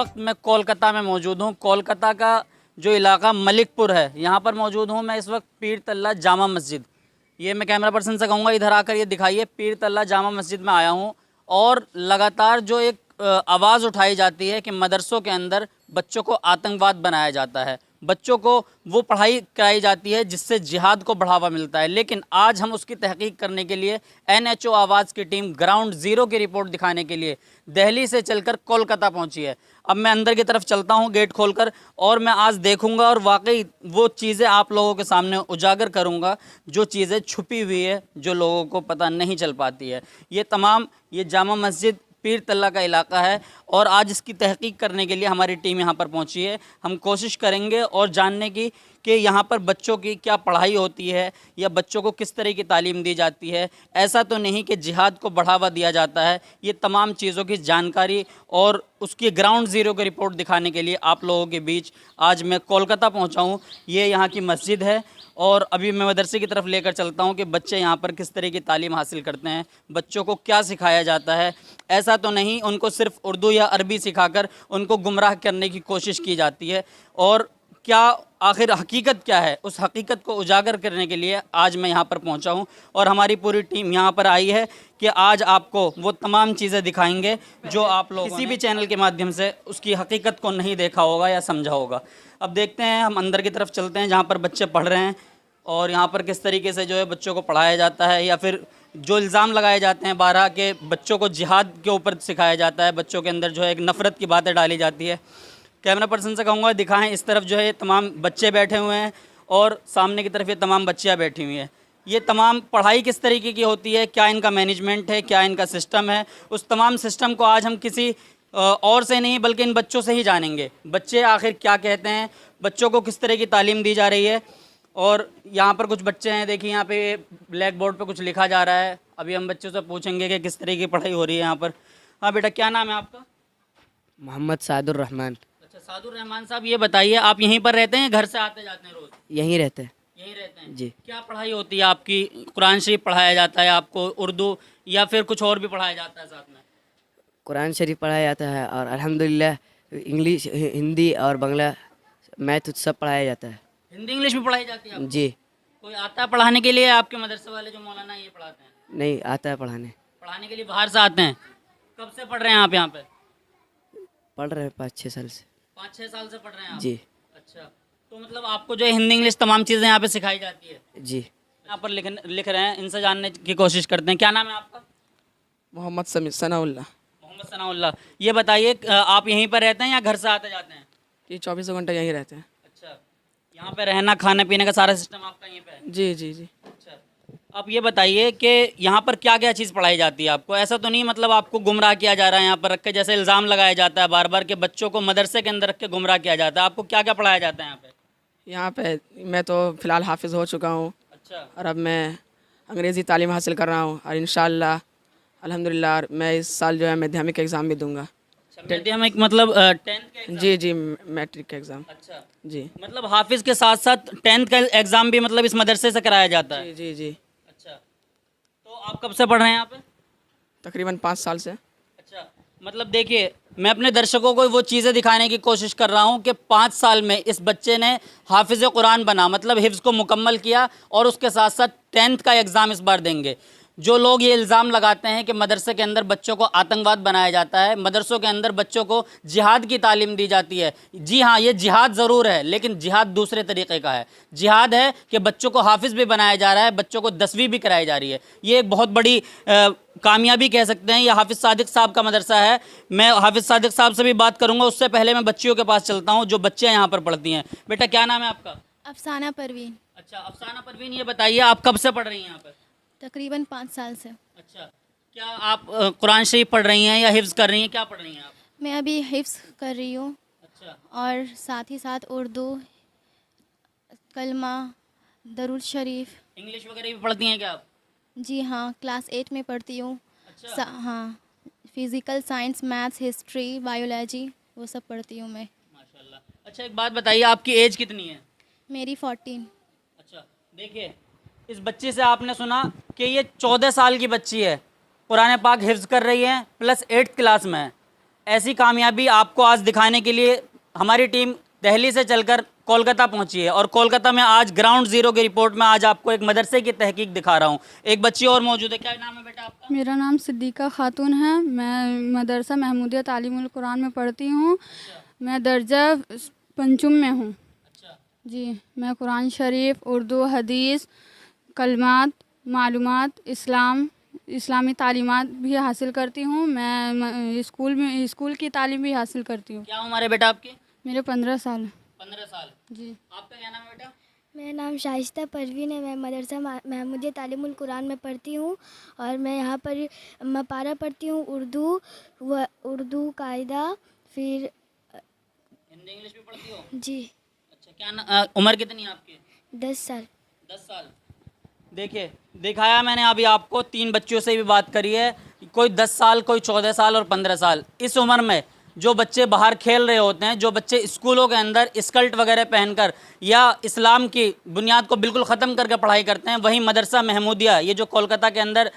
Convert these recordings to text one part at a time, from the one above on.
वक्त मैं कोलकाता में मौजूद हूँ। कोलकाता का जो इलाका मलिकपुर है, यहाँ पर मौजूद हूँ मैं इस वक्त पीर तल्ला जामा मस्जिद। ये मैं कैमरा पर्सन से कहूँगा इधर आकर ये दिखाइए, पीर तल्ला जामा मस्जिद में आया हूँ। और लगातार जो एक आवाज़ उठाई जाती है कि मदरसों के अंदर बच्चों को आतंकवाद बनाया जाता है, बच्चों को वो पढ़ाई कराई जाती है जिससे जिहाद को बढ़ावा मिलता है। लेकिन आज हम उसकी तहकीक करने के लिए NHO आवाज़ की टीम ग्राउंड ज़ीरो की रिपोर्ट दिखाने के लिए दिल्ली से चलकर कोलकाता पहुंची है। अब मैं अंदर की तरफ चलता हूं गेट खोलकर और मैं आज देखूंगा और वाकई वो चीज़ें आप लोगों के सामने उजागर करूंगा जो चीज़ें छुपी हुई है, जो लोगों को पता नहीं चल पाती है। ये जामा मस्जिद पीर तल्ला का इलाका है और आज इसकी तहकीक करने के लिए हमारी टीम यहाँ पर पहुँची है। हम कोशिश करेंगे और जानने की कि यहाँ पर बच्चों की क्या पढ़ाई होती है या बच्चों को किस तरह की तालीम दी जाती है। ऐसा तो नहीं कि जिहाद को बढ़ावा दिया जाता है। ये तमाम चीज़ों की जानकारी और उसकी ग्राउंड ज़ीरो की रिपोर्ट दिखाने के लिए आप लोगों के बीच आज मैं कोलकाता पहुँचा हूँ। ये यहाँ की मस्जिद है और अभी मैं मदरसे की तरफ लेकर चलता हूँ कि बच्चे यहाँ पर किस तरह की तालीम हासिल करते हैं, बच्चों को क्या सिखाया जाता है। ऐसा तो नहीं उनको सिर्फ़ उर्दू या अरबी सिखाकर उनको गुमराह करने की कोशिश की जाती है। और क्या आखिर हकीकत क्या है, उस हकीकत को उजागर करने के लिए आज मैं यहाँ पर पहुँचा हूँ और हमारी पूरी टीम यहाँ पर आई है कि आज आपको वो तमाम चीज़ें दिखाएंगे जो आप लोग किसी भी चैनल के माध्यम से उसकी हकीकत को नहीं देखा होगा या समझा होगा। अब देखते हैं, हम अंदर की तरफ चलते हैं जहाँ पर बच्चे पढ़ रहे हैं और यहाँ पर किस तरीके से जो है बच्चों को पढ़ाया जाता है या फिर जो इल्ज़ाम लगाए जाते हैं बारह के बच्चों को जिहाद के ऊपर सिखाया जाता है, बच्चों के अंदर जो है एक नफ़रत की बातें डाली जाती है। कैमरा पर्सन से कहूँगा दिखाएं, इस तरफ जो है तमाम बच्चे बैठे हुए हैं और सामने की तरफ ये तमाम बच्चियाँ बैठी हुई हैं। ये तमाम पढ़ाई किस तरीके की होती है, क्या इनका मैनेजमेंट है, क्या इनका सिस्टम है, उस तमाम सिस्टम को आज हम किसी और से नहीं बल्कि इन बच्चों से ही जानेंगे। बच्चे आखिर क्या कहते हैं, बच्चों को किस तरह की तालीम दी जा रही है। और यहाँ पर कुछ बच्चे हैं, देखिए यहाँ पे ब्लैक बोर्ड पे कुछ लिखा जा रहा है। अभी हम बच्चों से पूछेंगे कि किस तरह की पढ़ाई हो रही है यहाँ पर। हाँ बेटा, क्या नाम है आपका? मोहम्मद सादुर रहमान। अच्छा सादुर रहमान साहब, ये बताइए आप यहीं पर रहते हैं, घर से आते जाते हैं रोज़? यहीं रहते हैं। यहीं रहते हैं जी। क्या पढ़ाई होती है आपकी? कुरान शरीफ पढ़ाया जाता है आपको, उर्दू या फिर कुछ और भी पढ़ाया जाता है साथ में? कुरान शरीफ पढ़ाया जाता है और अल्हम्दुलिल्लाह इंग्लिश, हिंदी और बांग्ला, मैथ सब पढ़ाया जाता है। हिंदी इंग्लिश भी पढ़ाई जाती है आपको? जी। कोई आता है पढ़ाने के लिए? आपके मदरसे वाले जो मौलाना ये पढ़ाते हैं? नहीं आता है पढ़ाने। पढ़ाने के लिए बाहर से आते हैं? कब से पढ़ रहे हैं आप यहाँ पे? पढ़ रहे हैं 5-6 साल से। 5-6 साल से पढ़ रहे हैं आप? जी। अच्छा, तो मतलब आपको जो है हिंदी इंग्लिश तमाम चीज़ें यहाँ पे सिखाई जाती है? जी। यहाँ पर लिख रहे हैं, इनसे जानने की कोशिश करते हैं। क्या नाम है आपका? मोहम्मद सनाउल्लाह। मोहम्मद सनाउल्लाह। ये बताइए आप यहीं पर रहते हैं या घर से आते जाते हैं? ये 24 घंटे यहीं रहते हैं। अच्छा, यहाँ पे रहना खाने पीने का सारा सिस्टम आपका यहीं पे है? जी जी जी। अच्छा, आप ये बताइए कि यहाँ पर क्या क्या चीज़ पढ़ाई जाती है आपको? ऐसा तो नहीं मतलब आपको गुमराह किया जा रहा है यहाँ पर रख के, जैसे इल्ज़ाम लगाया जाता है बार बार कि बच्चों को मदरसे के अंदर रख के गुमराह किया जाता है। आपको क्या क्या पढ़ाया जाता है यहाँ पे? यहाँ पे मैं तो फ़िलहाल हाफिज़ हो चुका हूँ। अच्छा। और अब मैं अंग्रेज़ी तालीम हासिल कर रहा हूँ और इंशाअल्लाह अल्हम्दुलिल्लाह मैं इस साल जो है माध्यमिक एग्ज़ाम भी दूंगा। माध्यमिक मतलब 10th का एग्ज़ाम? जी जी, मैट्रिक का एग्ज़ाम। अच्छा, जी मतलब हाफिज़ के साथ साथ 10th का एग्ज़ाम भी मतलब इस मदरसे से कराया जाता है? जी जी जी। अच्छा, तो आप कब से पढ़ रहे हैं यहाँ पे? तकरीबन 5 साल से। अच्छा, मतलब देखिए मैं अपने दर्शकों को वो चीज़ें दिखाने की कोशिश कर रहा हूँ कि 5 साल में इस बच्चे ने हाफिज़ कुरान बना, मतलब हिफ्ज़ को मुकम्मल किया और उसके साथ साथ 10th का एग्ज़ाम इस बार देंगे। जो लोग ये इल्ज़ाम लगाते हैं कि मदरसे के अंदर बच्चों को आतंकवाद बनाया जाता है, मदरसों के अंदर बच्चों को जिहाद की तालीम दी जाती है, जी हाँ, ये जिहाद ज़रूर है लेकिन जिहाद दूसरे तरीक़े का है। जिहाद है कि बच्चों को हाफिज़ भी बनाया जा रहा है, बच्चों को 10वीं भी कराई जा रही है। ये एक बहुत बड़ी कामयाबी कह सकते हैं। ये हाफिज़ सादिक साहब का मदरसा है। मैं हाफिज़ सादिक साहब से भी बात करूँगा, उससे पहले मैं बच्चियों के पास चलता हूँ जो बच्चियाँ यहाँ पर पढ़ती हैं। बेटा क्या नाम है आपका? अफसाना परवीन। अच्छा, अफसाना परवीन, ये बताइए आप कब से पढ़ रही हैं यहाँ पर? तकरीबन 5 साल से। अच्छा, क्या आप कुरान शरीफ पढ़ रही हैं या हिफ्ज़ कर रही हैं, क्या पढ़ रही हैं आप? मैं अभी हिफ्ज़ कर रही हूँ। अच्छा, और साथ ही साथ उर्दू, कलमा, दरूद शरीफ। इंग्लिश वगैरह भी पढ़ती हैं क्या आप? जी हाँ, क्लास 8 में पढ़ती हूँ। अच्छा। हाँ, physical, science, maths, history, biology वो सब पढ़ती हूँ मैं। माशाल्लाह। अच्छा, एक बात बताइए, आपकी एज कितनी है? मेरी 14। अच्छा, देखिए इस बच्ची से आपने सुना कि ये 14 साल की बच्ची है, कुरान पाक हिफ्ज़ कर रही है, प्लस 8th क्लास में है। ऐसी कामयाबी आपको आज दिखाने के लिए हमारी टीम दिल्ली से चलकर कोलकाता पहुंची है और कोलकाता में आज ग्राउंड जीरो की रिपोर्ट में आज आपको एक मदरसे की तहकीक दिखा रहा हूं। एक बच्ची और मौजूद है, क्या नाम है बेटा आपका? मेरा नाम सिद्दीक़ा खातून है। मैं मदरसा महमूदिया तालीमुल कुरान में पढ़ती हूँ। मैं दर्जा पंचम में हूँ। जी, मैं कुरान शरीफ, उर्दू, हदीस, कलमात, मालूमात, इस्लामी तालीमात भी हासिल करती हूँ। मैं स्कूल की तालीम भी हासिल करती हूँ। क्या उम्र है बेटा आपकी? मेरे 15 साल। 15 साल। जी। आपका क्या नाम है बेटा? मेरा नाम शाइस्ता परवीन है। मैं मदरसा महमूदिया तालीमुल कुरान में पढ़ती हूँ और मैं यहाँ पर मपारा पढ़ती हूँ, उर्दू कायदा, फिर हिंदी इंग्लिश भी पढ़ती हो? जी। अच्छा, क्या उम्र कितनी है आपकी? 10 साल। 10 साल। देखिए, दिखाया मैंने अभी आपको, 3 बच्चों से भी बात करी है, कोई 10 साल, कोई 14 साल और 15 साल। इस उम्र में जो बच्चे बाहर खेल रहे होते हैं, जो बच्चे स्कूलों के अंदर स्कर्ट वगैरह पहनकर या इस्लाम की बुनियाद को बिल्कुल ख़त्म करके पढ़ाई करते हैं, वहीं मदरसा महमूदिया, ये जो कोलकाता के अंदर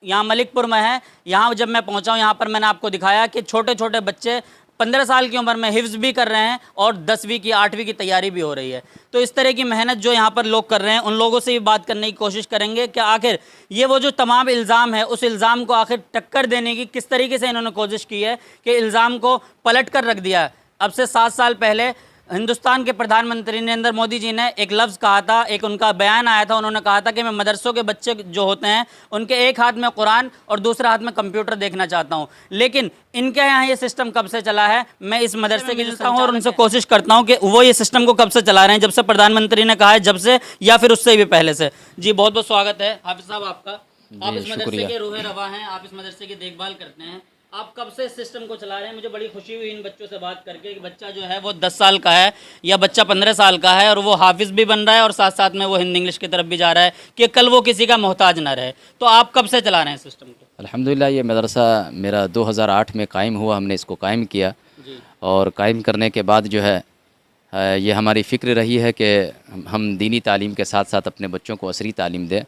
यहाँ मलिकपुर में है, यहाँ जब मैं पहुँचा हूँ, यहाँ पर मैंने आपको दिखाया कि छोटे छोटे बच्चे 15 साल की उम्र में हिफ्ज़ भी कर रहे हैं और 10वीं की 8वीं की तैयारी भी हो रही है। तो इस तरह की मेहनत जो यहाँ पर लोग कर रहे हैं, उन लोगों से भी बात करने की कोशिश करेंगे कि आखिर ये वो जो तमाम इल्ज़ाम है, उस इल्ज़ाम को आखिर टक्कर देने की किस तरीके से इन्होंने कोशिश की है कि इल्ज़ाम को पलट कर रख दिया। अब से 7 साल पहले हिंदुस्तान के प्रधानमंत्री नरेंद्र मोदी जी ने एक लफ्ज़ कहा था, एक उनका बयान आया था, उन्होंने कहा था कि मैं मदरसों के बच्चे जो होते हैं उनके एक हाथ में कुरान और दूसरे हाथ में कंप्यूटर देखना चाहता हूं। लेकिन इनके यहाँ ये सिस्टम कब से चला है, मैं इस मदरसे की मिलता हूँ और उनसे कोशिश करता हूँ कि वो ये सिस्टम को कब से चला रहे हैं, जब से प्रधानमंत्री ने कहा है, जब से, या फिर उससे भी पहले से। जी, बहुत बहुत स्वागत है हाफिज साहब आपका। आप इस मदरसे के रूहे रवा हैं, आप इस मदरसे की देखभाल करते हैं, आप कब से इस सिस्टम को चला रहे हैं? मुझे बड़ी खुशी हुई इन बच्चों से बात करके कि बच्चा जो है वो 10 साल का है या बच्चा 15 साल का है और वो हाफिज़ भी बन रहा है और साथ साथ में वो हिंदी इंग्लिश की तरफ भी जा रहा है कि कल वो किसी का मोहताज ना रहे। तो आप कब से चला रहे हैं सिस्टम को? अल्हम्दुलिल्लाह, ये मदरसा मेरा 2008 में कायम हुआ, हमने इसको कायम किया और कायम करने के बाद जो है ये हमारी फ़िक्र रही है कि हम दीनी तालीम के साथ साथ अपने बच्चों को असरी तालीम दें,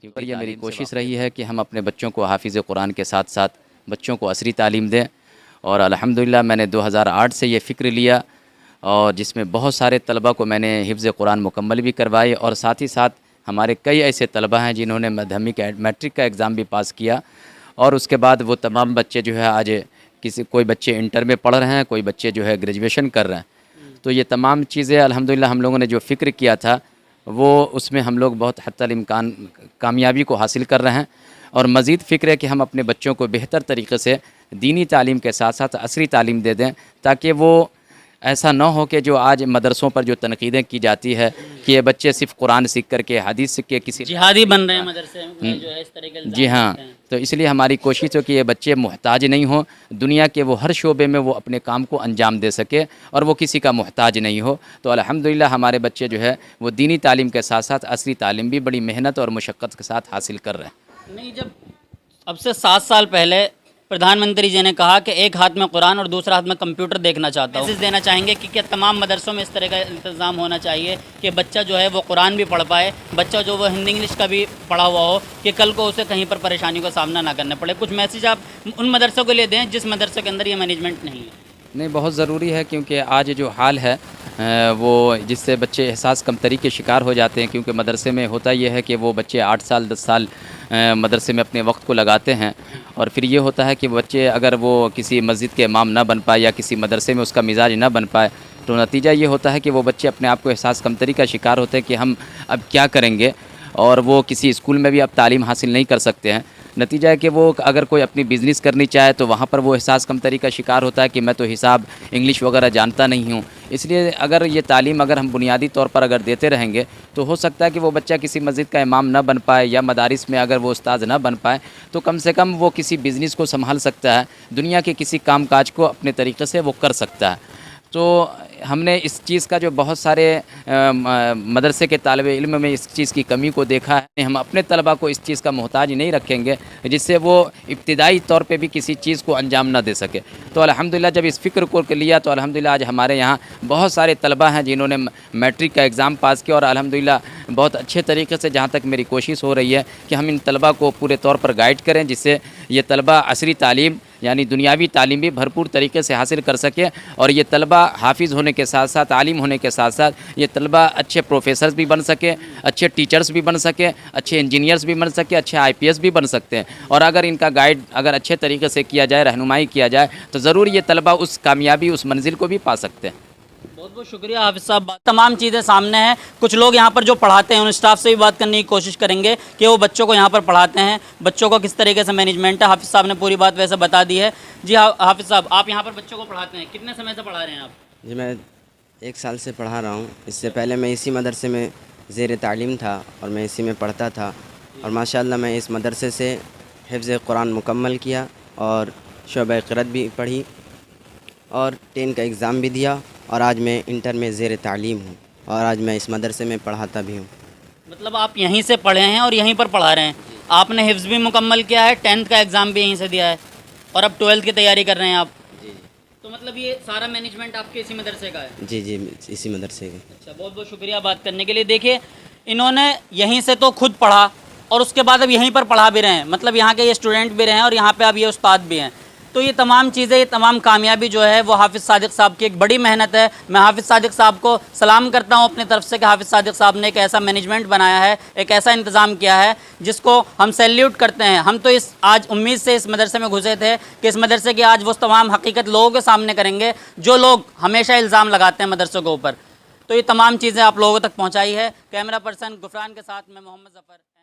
क्योंकि ये मेरी कोशिश रही है कि हम अपने बच्चों को हाफिज़ कुरान के साथ साथ बच्चों को असरी तालीम दें। और अल्हम्दुलिल्लाह मैंने 2008 से ये फ़िक्र लिया और जिसमें बहुत सारे तलबा को मैंने हिफ्ज़ कुरान मुकम्मल भी करवाई और साथ ही साथ हमारे कई ऐसे तलबा हैं जिन्होंने माध्यमिक मैट्रिक का एग्ज़ाम भी पास किया और उसके बाद वो तमाम बच्चे जो है आज कोई बच्चे इंटर में पढ़ रहे हैं, कोई बच्चे जो है ग्रेजुएशन कर रहे हैं। तो ये तमाम चीज़ें अल्हम्दुलिल्लाह हम लोगों ने जो फ़िक्र किया था वो उसमें हम लोग बहुत हद तक इम्कान कामयाबी को हासिल कर रहे हैं और मज़ीद फ़िक्र है कि हम अपने बच्चों को बेहतर तरीके से दीनी तालीम के साथ साथ असरी तालीम दे दें, ताकि वो ऐसा ना हो कि जो आज मदरसों पर जो तनकीदें की जाती है कि ये बच्चे सिर्फ कुरान सीख करके हदीस सीख के किसी जिहादी बन रहे हैं मदरसे में जो है, इस तरह के। जी हाँ, तो इसलिए हमारी कोशिश हो कि ये बच्चे मोहताज नहीं हो, दुनिया के वो हर शोबे में वो अपने काम को अंजाम दे सके और वो किसी का मोहताज नहीं हो। तो अल्हम्दुलिल्लाह हमारे बच्चे जो है वो दीनी तालीम के साथ साथ असली तालीम भी बड़ी मेहनत और मुशक्क़त के साथ हासिल कर रहे हैं। नहीं, जब अब से 7 साल पहले प्रधानमंत्री जी ने कहा कि एक हाथ में कुरान और दूसरा हाथ में कंप्यूटर देखना चाहता हूँ, मैसेज देना चाहेंगे कि क्या तमाम मदरसों में इस तरह का इंतज़ाम होना चाहिए कि बच्चा जो है वो कुरान भी पढ़ पाए, बच्चा जो वो हिंदी इंग्लिश का भी पढ़ा हुआ हो कि कल को उसे कहीं पर परेशानी का सामना ना करना पड़े। कुछ मैसेज आप उन मदरसों के लिए दें जिस मदरसे के अंदर ये मैनेजमेंट नहीं है। नहीं, बहुत ज़रूरी है, क्योंकि आज जो हाल है वो जिससे बच्चे एहसास कमतरी के शिकार हो जाते हैं, क्योंकि मदरसे में होता यह है कि वो बच्चे 8 साल 10 साल मदरसे में अपने वक्त को लगाते हैं और फिर ये होता है कि बच्चे अगर वो किसी मस्जिद के इमाम ना बन पाए या किसी मदरसे में उसका मिजाज ना बन पाए तो नतीजा ये होता है कि वो बच्चे अपने आप को एहसास कमतरी का शिकार होते हैं कि हम अब क्या करेंगे, और वो किसी स्कूल में भी अब तालीम हासिल नहीं कर सकते हैं। नतीजा है कि वो अगर कोई अपनी बिज़नेस करनी चाहे तो वहाँ पर वो एहसास कमतरी का शिकार होता है कि मैं तो हिसाब इंग्लिश वगैरह जानता नहीं हूँ। इसलिए अगर ये तालीम अगर हम बुनियादी तौर पर अगर देते रहेंगे तो हो सकता है कि वो बच्चा किसी मस्जिद का इमाम ना बन पाए या मदारिस में अगर वो उस्ताद ना बन पाए तो कम से कम वो किसी बिज़नेस को संभाल सकता है, दुनिया के किसी कामकाज को अपने तरीक़े से वो कर सकता है। तो हमने इस चीज़ का जो बहुत सारे मदरसे के तालिबे इल्म में इस चीज़ की कमी को देखा है। हम अपने तलबा को इस चीज़ का मोहताज नहीं रखेंगे जिससे वो इब्तिदाई तौर पे भी किसी चीज़ को अंजाम ना दे सके। तो अल्हम्दुलिल्लाह जब इस फ़िक्र को लिया तो अल्हम्दुलिल्लाह आज हमारे यहाँ बहुत सारे तलबा हैं जिन्होंने मैट्रिक का एग्ज़ाम पास किया और अल्हम्दुलिल्लाह बहुत अच्छे तरीके से, जहाँ तक मेरी कोशिश हो रही है कि हम इन तलबा को पूरे तौर पर गाइड करें जिससे ये तलबा असरी तालीम यानी दुनियावी तालीम भी भरपूर तरीके से हासिल कर सके और ये तलबा हाफिज़ होने के साथ साथ, आलिम होने के साथ साथ ये तलबा अच्छे प्रोफेसर्स भी बन सके, अच्छे टीचर्स भी बन सके, अच्छे इंजीनियर्स भी बन सके, अच्छे IPS भी बन सकते हैं। और अगर इनका गाइड अगर अच्छे तरीके से किया जाए, रहनुमाई किया जाए, तो ज़रूर ये तलबा उस कामयाबी, उस मंजिल को भी पा सकते हैं। बहुत बहुत शुक्रिया हाफिज़ साहब। तमाम चीज़ें सामने हैं। कुछ लोग यहाँ पर जो पढ़ाते हैं उन स्टाफ से भी बात करने की कोशिश करेंगे कि वो बच्चों को यहाँ पर पढ़ाते हैं, बच्चों को किस तरीके से मैनेजमेंट है। हाफिज़ साहब ने पूरी बात वैसे बता दी है। जी हाफिज़ साहब, आप यहाँ पर बच्चों को पढ़ाते हैं, कितने समय से पढ़ा रहे हैं आप? जी मैं 1 साल से पढ़ा रहा हूँ। इससे पहले मैं इसी मदरसे में ज़ेर तालीम था और मैं इसी में पढ़ता था और माशाअल्लाह मैं इस मदरसे से हिफ्ज़ कुरान मुकम्मल किया और शोबा क़िरात भी पढ़ी और 10 का एग्ज़ाम भी दिया और आज मैं इंटर में ज़ेर तालीम हूँ और आज मैं इस मदरसे में पढ़ाता भी हूँ। मतलब आप यहीं से पढ़े हैं और यहीं पर पढ़ा रहे हैं। आपने हिफ्ज़ भी मुकम्मल किया है, 10th का एग्ज़ाम भी यहीं से दिया है और अब 12th की तैयारी कर रहे हैं आप। जी तो मतलब ये सारा मैनेजमेंट आपके इसी मदरसे का है? जी जी इसी मदरसे के। अच्छा, बहुत बहुत शुक्रिया बात करने के लिए। देखिए, इन्होंने यहीं से तो खुद पढ़ा और उसके बाद अब यहीं पर पढ़ा भी रहे हैं, मतलब यहाँ के ये स्टूडेंट भी रहे हैं और यहाँ पे अब ये उस्ताद भी हैं। तो ये तमाम चीज़ें, ये तमाम कामयाबी जो है वो हाफिज़ सादिक साहब की एक बड़ी मेहनत है। मैं हाफिज़ सादिक साहब को सलाम करता हूँ अपनी तरफ से कि हाफिज़ सादिक साहब ने एक ऐसा मैनेजमेंट बनाया है, एक ऐसा इंतज़ाम किया है जिसको हम सैल्यूट करते हैं। हम तो इस आज उम्मीद से इस मदरसे में घुसे थे कि इस मदरसे की आज वो तमाम हकीकत लोगों के सामने करेंगे जो लोग हमेशा इल्ज़ाम लगाते हैं मदरसों के ऊपर। तो ये तमाम चीज़ें आप लोगों तक पहुँचाई है। कैमरा पर्सन गुफरान के साथ मैं मोहम्मद ज़फ़र।